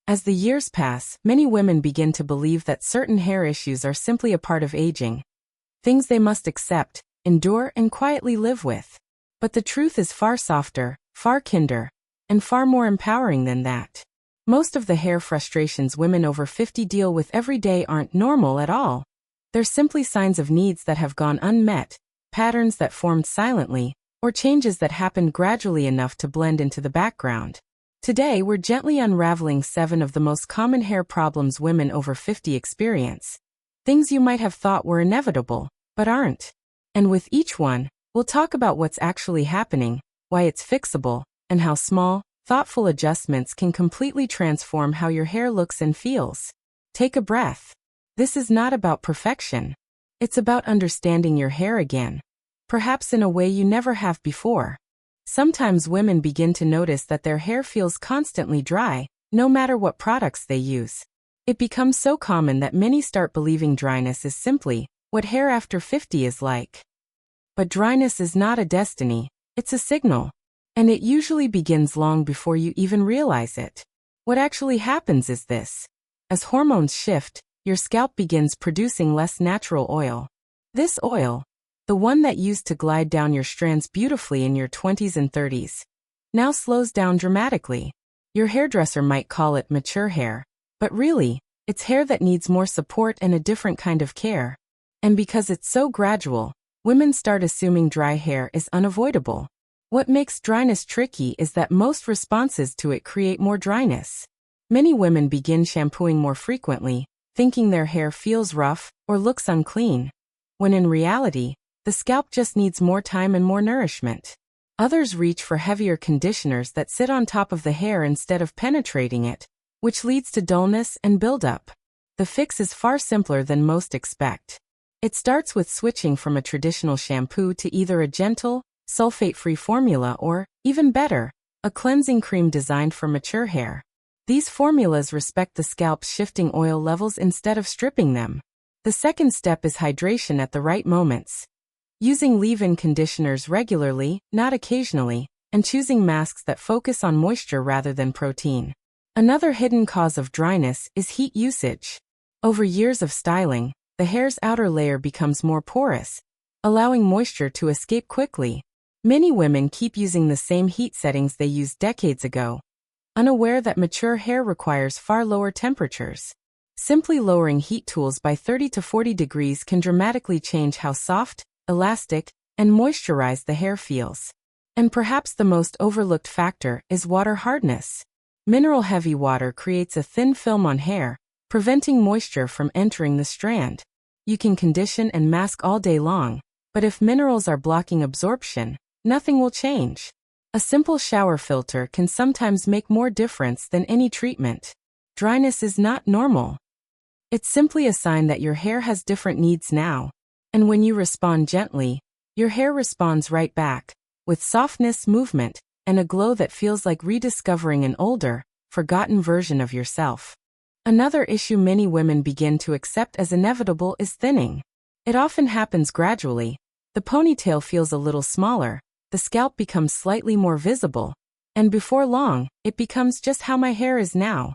As the years pass, many women begin to believe that certain hair issues are simply a part of aging, things they must accept, endure, and quietly live with. But the truth is far softer, far kinder, and far more empowering than that. Most of the hair frustrations women over 50 deal with every day aren't normal at all. They're simply signs of needs that have gone unmet, patterns that formed silently, or changes that happened gradually enough to blend into the background. Today we're gently unraveling 7 of the most common hair problems women over 50 experience. Things you might have thought were inevitable, but aren't. And with each one, we'll talk about what's actually happening, why it's fixable, and how small, thoughtful adjustments can completely transform how your hair looks and feels. Take a breath. This is not about perfection. It's about understanding your hair again, perhaps in a way you never have before. Sometimes women begin to notice that their hair feels constantly dry, no matter what products they use. It becomes so common that many start believing dryness is simply what hair after 50 is like. But dryness is not a destiny, it's a signal. And it usually begins long before you even realize it. What actually happens is this. As hormones shift, your scalp begins producing less natural oil. This oil, the one that used to glide down your strands beautifully in your 20s and 30s, now slows down dramatically. Your hairdresser might call it mature hair, but really, it's hair that needs more support and a different kind of care. And because it's so gradual, women start assuming dry hair is unavoidable. What makes dryness tricky is that most responses to it create more dryness. Many women begin shampooing more frequently, thinking their hair feels rough or looks unclean, when in reality, the scalp just needs more time and more nourishment. Others reach for heavier conditioners that sit on top of the hair instead of penetrating it, which leads to dullness and buildup. The fix is far simpler than most expect. It starts with switching from a traditional shampoo to either a gentle, sulfate-free formula or, even better, a cleansing cream designed for mature hair. These formulas respect the scalp's shifting oil levels instead of stripping them. The second step is hydration at the right moments. Using leave-in conditioners regularly, not occasionally, and choosing masks that focus on moisture rather than protein. Another hidden cause of dryness is heat usage. Over years of styling, the hair's outer layer becomes more porous, allowing moisture to escape quickly. Many women keep using the same heat settings they used decades ago, unaware that mature hair requires far lower temperatures. Simply lowering heat tools by 30 to 40 degrees can dramatically change how soft, elastic, and moisturized the hair feels. And perhaps the most overlooked factor is water hardness. Mineral-heavy water creates a thin film on hair, preventing moisture from entering the strand. You can condition and mask all day long, but if minerals are blocking absorption, nothing will change. A simple shower filter can sometimes make more difference than any treatment. Dryness is not normal. It's simply a sign that your hair has different needs now. And when you respond gently, your hair responds right back, with softness, movement, and a glow that feels like rediscovering an older, forgotten version of yourself. Another issue many women begin to accept as inevitable is thinning. It often happens gradually. The ponytail feels a little smaller, the scalp becomes slightly more visible, and before long, it becomes just how my hair is now.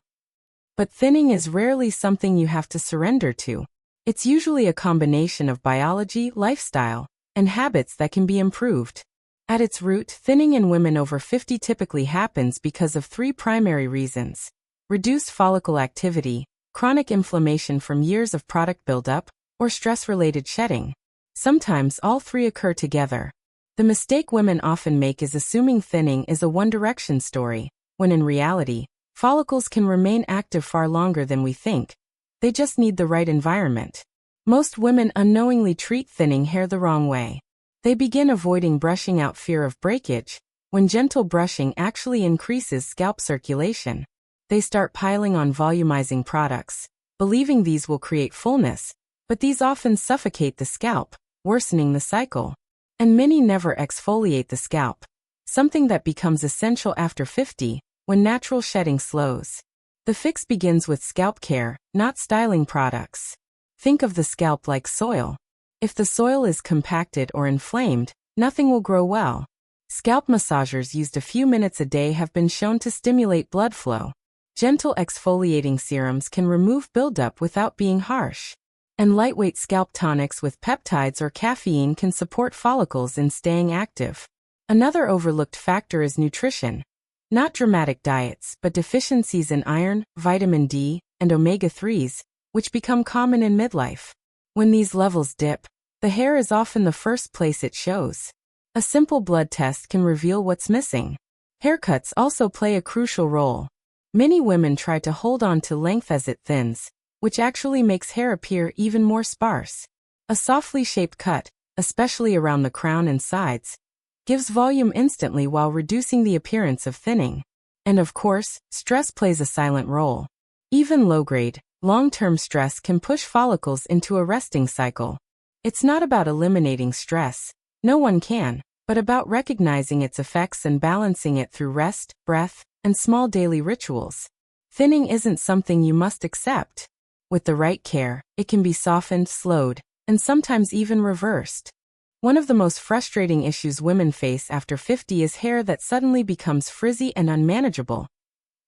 But thinning is rarely something you have to surrender to. It's usually a combination of biology, lifestyle, and habits that can be improved. At its root, thinning in women over 50 typically happens because of 3 primary reasons: reduced follicle activity, chronic inflammation from years of product buildup, or stress-related shedding. Sometimes all 3 occur together. The mistake women often make is assuming thinning is a one-direction story, when in reality, follicles can remain active far longer than we think. They just need the right environment. Most women unknowingly treat thinning hair the wrong way. They begin avoiding brushing out fear of breakage, when gentle brushing actually increases scalp circulation. They start piling on volumizing products, believing these will create fullness, but these often suffocate the scalp, worsening the cycle. And many never exfoliate the scalp, something that becomes essential after 50, when natural shedding slows. The fix begins with scalp care, not styling products. Think of the scalp like soil. If the soil is compacted or inflamed, nothing will grow well. Scalp massagers used a few minutes a day have been shown to stimulate blood flow. Gentle exfoliating serums can remove buildup without being harsh. And lightweight scalp tonics with peptides or caffeine can support follicles in staying active. Another overlooked factor is nutrition. Not dramatic diets, but deficiencies in iron, vitamin D, and omega-3s, which become common in midlife. When these levels dip, the hair is often the first place it shows. A simple blood test can reveal what's missing. Haircuts also play a crucial role. Many women try to hold on to length as it thins, which actually makes hair appear even more sparse. A softly shaped cut, especially around the crown and sides, gives volume instantly while reducing the appearance of thinning. And of course, stress plays a silent role. Even low-grade, long-term stress can push follicles into a resting cycle. It's not about eliminating stress, no one can, but about recognizing its effects and balancing it through rest, breath, and small daily rituals. Thinning isn't something you must accept. With the right care, it can be softened, slowed, and sometimes even reversed. One of the most frustrating issues women face after 50 is hair that suddenly becomes frizzy and unmanageable,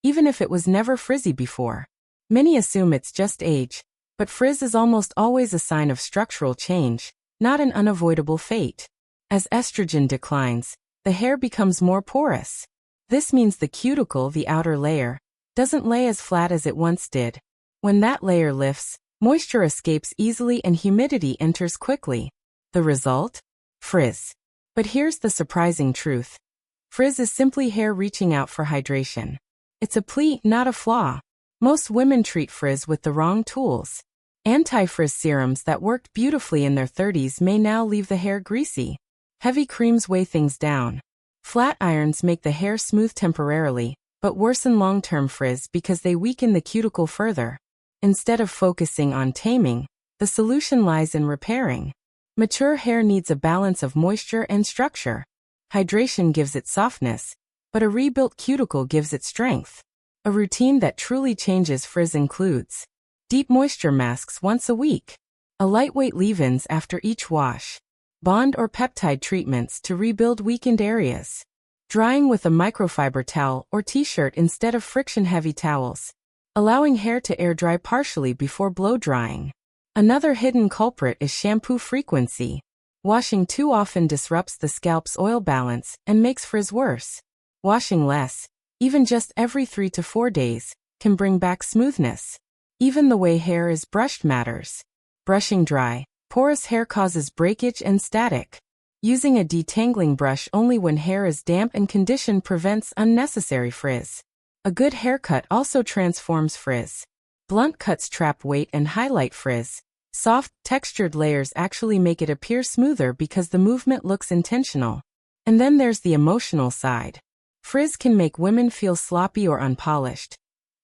even if it was never frizzy before. Many assume it's just age, but frizz is almost always a sign of structural change, not an unavoidable fate. As estrogen declines, the hair becomes more porous. This means the cuticle, the outer layer, doesn't lay as flat as it once did. When that layer lifts, moisture escapes easily and humidity enters quickly. The result? Frizz. But here's the surprising truth. Frizz is simply hair reaching out for hydration. It's a plea, not a flaw. Most women treat frizz with the wrong tools. Anti-frizz serums that worked beautifully in their 30s may now leave the hair greasy. Heavy creams weigh things down. Flat irons make the hair smooth temporarily, but worsen long-term frizz because they weaken the cuticle further. Instead of focusing on taming, the solution lies in repairing. Mature hair needs a balance of moisture and structure. Hydration gives it softness, but a rebuilt cuticle gives it strength. A routine that truly changes frizz includes deep moisture masks once a week, a lightweight leave-ins after each wash, bond or peptide treatments to rebuild weakened areas, drying with a microfiber towel or t-shirt instead of friction-heavy towels, allowing hair to air dry partially before blow-drying. Another hidden culprit is shampoo frequency. Washing too often disrupts the scalp's oil balance and makes frizz worse. Washing less, even just every 3 to 4 days, can bring back smoothness. Even the way hair is brushed matters. Brushing dry, porous hair causes breakage and static. Using a detangling brush only when hair is damp and conditioned prevents unnecessary frizz. A good haircut also transforms frizz. Blunt cuts trap weight and highlight frizz. Soft, textured layers actually make it appear smoother because the movement looks intentional. And then there's the emotional side. Frizz can make women feel sloppy or unpolished,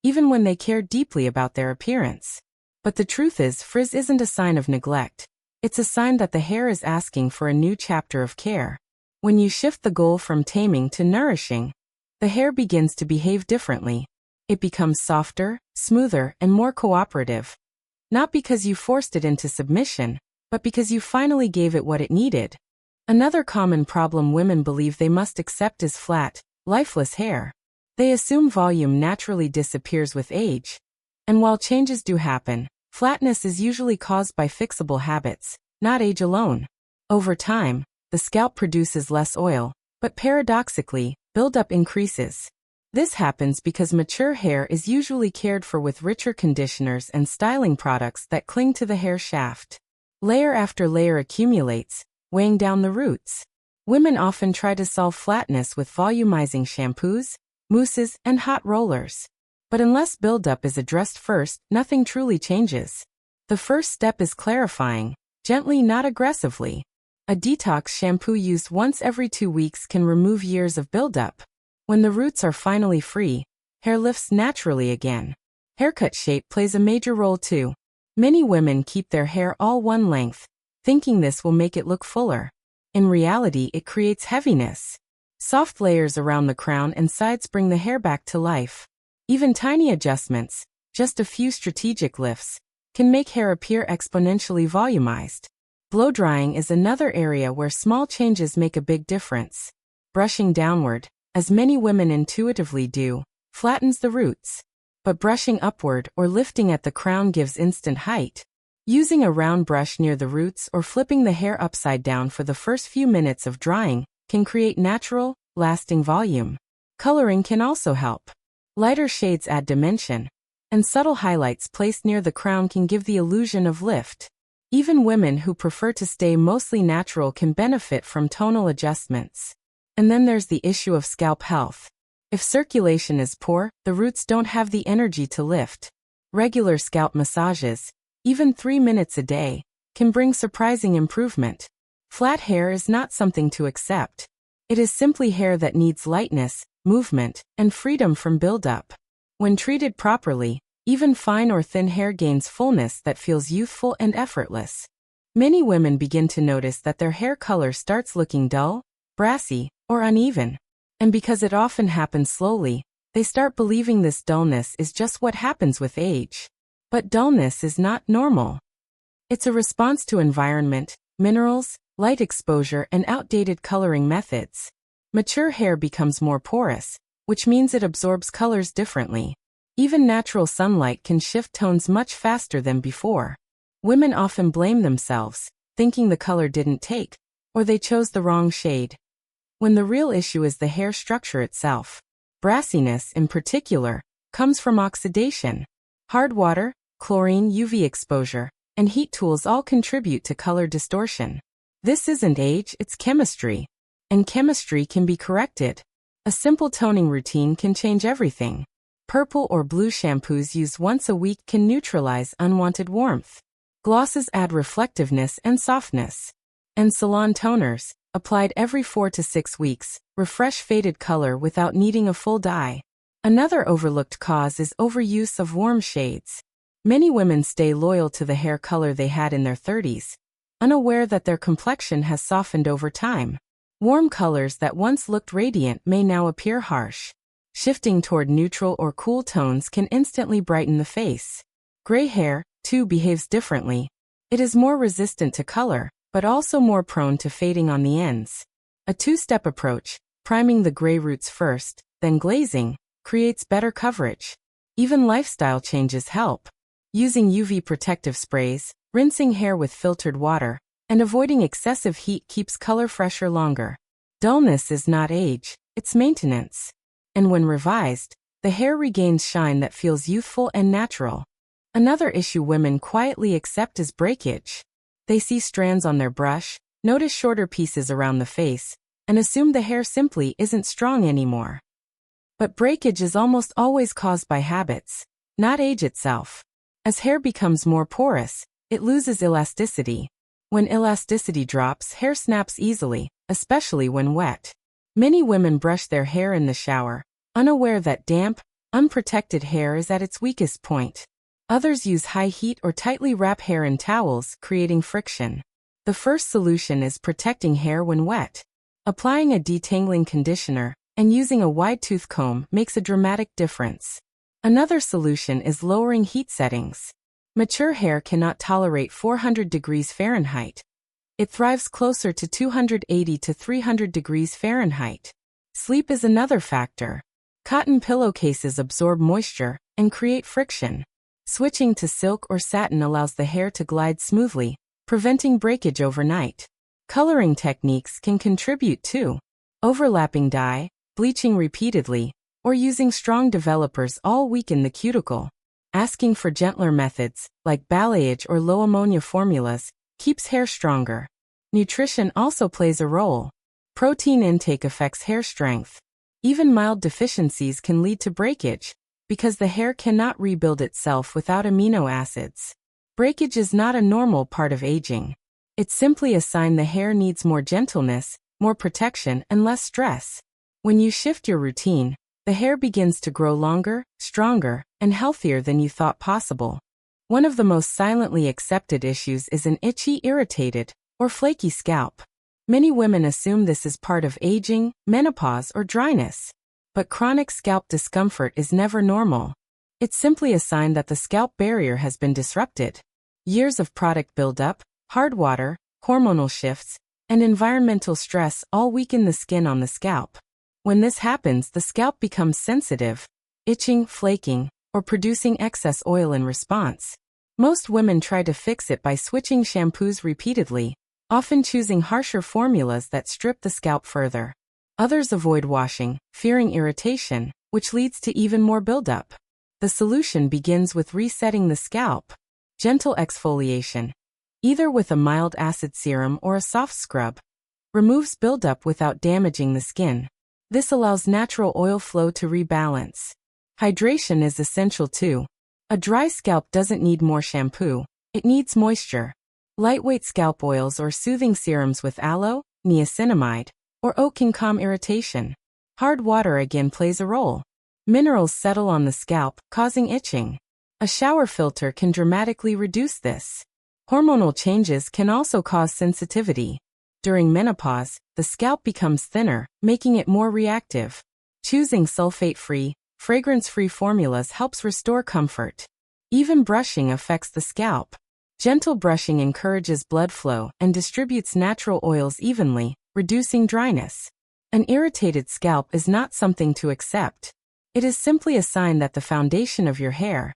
even when they care deeply about their appearance. But the truth is, frizz isn't a sign of neglect. It's a sign that the hair is asking for a new chapter of care. When you shift the goal from taming to nourishing, the hair begins to behave differently. It becomes softer, smoother, and more cooperative. Not because you forced it into submission, but because you finally gave it what it needed. Another common problem women believe they must accept is flat, lifeless hair. They assume volume naturally disappears with age. And while changes do happen, flatness is usually caused by fixable habits, not age alone. Over time, the scalp produces less oil, but paradoxically, buildup increases. This happens because mature hair is usually cared for with richer conditioners and styling products that cling to the hair shaft. Layer after layer accumulates, weighing down the roots. Women often try to solve flatness with volumizing shampoos, mousses, and hot rollers. But unless buildup is addressed first, nothing truly changes. The first step is clarifying, gently, not aggressively. A detox shampoo used once every 2 weeks can remove years of buildup. When the roots are finally free, hair lifts naturally again. Haircut shape plays a major role too. Many women keep their hair all one length, thinking this will make it look fuller. In reality, it creates heaviness. Soft layers around the crown and sides bring the hair back to life. Even tiny adjustments, just a few strategic lifts, can make hair appear exponentially volumized. Blow drying is another area where small changes make a big difference. Brushing downward, as many women intuitively do, flattens the roots. but brushing upward or lifting at the crown gives instant height. Using a round brush near the roots or flipping the hair upside down for the first few minutes of drying can create natural, lasting volume. Coloring can also help. Lighter shades add dimension, and subtle highlights placed near the crown can give the illusion of lift. Even women who prefer to stay mostly natural can benefit from tonal adjustments. And then there's the issue of scalp health. If circulation is poor, the roots don't have the energy to lift. Regular scalp massages, even 3 minutes a day, can bring surprising improvement. Flat hair is not something to accept. It is simply hair that needs lightness, movement, and freedom from buildup. When treated properly, even fine or thin hair gains fullness that feels youthful and effortless. Many women begin to notice that their hair color starts looking dull, brassy, or uneven. And because it often happens slowly, they start believing this dullness is just what happens with age. But dullness is not normal. It's a response to environment, minerals, light exposure, and outdated coloring methods. Mature hair becomes more porous, which means it absorbs colors differently. Even natural sunlight can shift tones much faster than before. Women often blame themselves, thinking the color didn't take, or they chose the wrong shade, when the real issue is the hair structure itself. Brassiness, in particular, comes from oxidation. Hard water, chlorine, UV exposure, and heat tools all contribute to color distortion. This isn't age, it's chemistry. And chemistry can be corrected. A simple toning routine can change everything. Purple or blue shampoos used once a week can neutralize unwanted warmth. Glosses add reflectiveness and softness. And salon toners, applied every 4 to 6 weeks, refresh faded color without needing a full dye. Another overlooked cause is overuse of warm shades. Many women stay loyal to the hair color they had in their 30s, unaware that their complexion has softened over time. Warm colors that once looked radiant may now appear harsh. Shifting toward neutral or cool tones can instantly brighten the face. Gray hair, too, behaves differently. It is more resistant to color, but also more prone to fading on the ends. A two-step approach, priming the gray roots first, then glazing, creates better coverage. Even lifestyle changes help. Using UV protective sprays, rinsing hair with filtered water, and avoiding excessive heat keeps color fresher longer. Dullness is not age, it's maintenance. And when revised, the hair regains shine that feels youthful and natural. Another issue women quietly accept is breakage. They see strands on their brush, notice shorter pieces around the face, and assume the hair simply isn't strong anymore. But breakage is almost always caused by habits, not age itself. As hair becomes more porous, it loses elasticity. When elasticity drops, hair snaps easily, especially when wet. Many women brush their hair in the shower, unaware that damp, unprotected hair is at its weakest point. Others use high heat or tightly wrap hair in towels, creating friction. The first solution is protecting hair when wet. Applying a detangling conditioner and using a wide tooth comb makes a dramatic difference. Another solution is lowering heat settings. Mature hair cannot tolerate 400 degrees Fahrenheit. It thrives closer to 280 to 300 degrees Fahrenheit. Sleep is another factor. Cotton pillowcases absorb moisture and create friction. Switching to silk or satin allows the hair to glide smoothly, preventing breakage overnight. Coloring techniques can contribute too. Overlapping dye, bleaching repeatedly, or using strong developers all weaken the cuticle. Asking for gentler methods, like balayage or low ammonia formulas, keeps hair stronger. Nutrition also plays a role. Protein intake affects hair strength. Even mild deficiencies can lead to breakage, because the hair cannot rebuild itself without amino acids. Breakage is not a normal part of aging. It's simply a sign the hair needs more gentleness, more protection, and less stress. When you shift your routine, the hair begins to grow longer, stronger, and healthier than you thought possible. One of the most silently accepted issues is an itchy, irritated, or flaky scalp. Many women assume this is part of aging, menopause, or dryness. But chronic scalp discomfort is never normal. It's simply a sign that the scalp barrier has been disrupted. Years of product buildup, hard water, hormonal shifts, and environmental stress all weaken the skin on the scalp. When this happens, the scalp becomes sensitive, itching, flaking, or producing excess oil in response. Most women try to fix it by switching shampoos repeatedly, often choosing harsher formulas that strip the scalp further. Others avoid washing, fearing irritation, which leads to even more buildup. The solution begins with resetting the scalp. Gentle exfoliation, either with a mild acid serum or a soft scrub, removes buildup without damaging the skin. This allows natural oil flow to rebalance. Hydration is essential too. A dry scalp doesn't need more shampoo, it needs moisture. Lightweight scalp oils or soothing serums with aloe, niacinamide, or oat can calm irritation. Hard water again plays a role. Minerals settle on the scalp, causing itching. A shower filter can dramatically reduce this. Hormonal changes can also cause sensitivity. During menopause, the scalp becomes thinner, making it more reactive. Choosing sulfate-free, fragrance-free formulas helps restore comfort. Even brushing affects the scalp. Gentle brushing encourages blood flow and distributes natural oils evenly, reducing dryness. An irritated scalp is not something to accept. It is simply a sign that the foundation of your hair,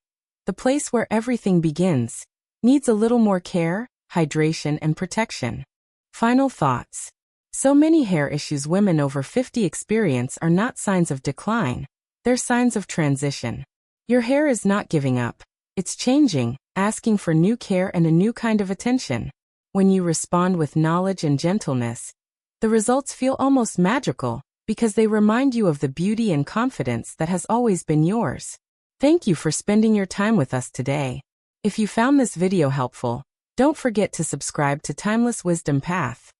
the place where everything begins, needs a little more care, hydration, and protection. Final thoughts. So many hair issues women over 50 experience are not signs of decline, they're signs of transition. Your hair is not giving up. It's changing, asking for new care and a new kind of attention. When you respond with knowledge and gentleness, the results feel almost magical because they remind you of the beauty and confidence that has always been yours. Thank you for spending your time with us today. If you found this video helpful, don't forget to subscribe to Timeless Wisdom Path.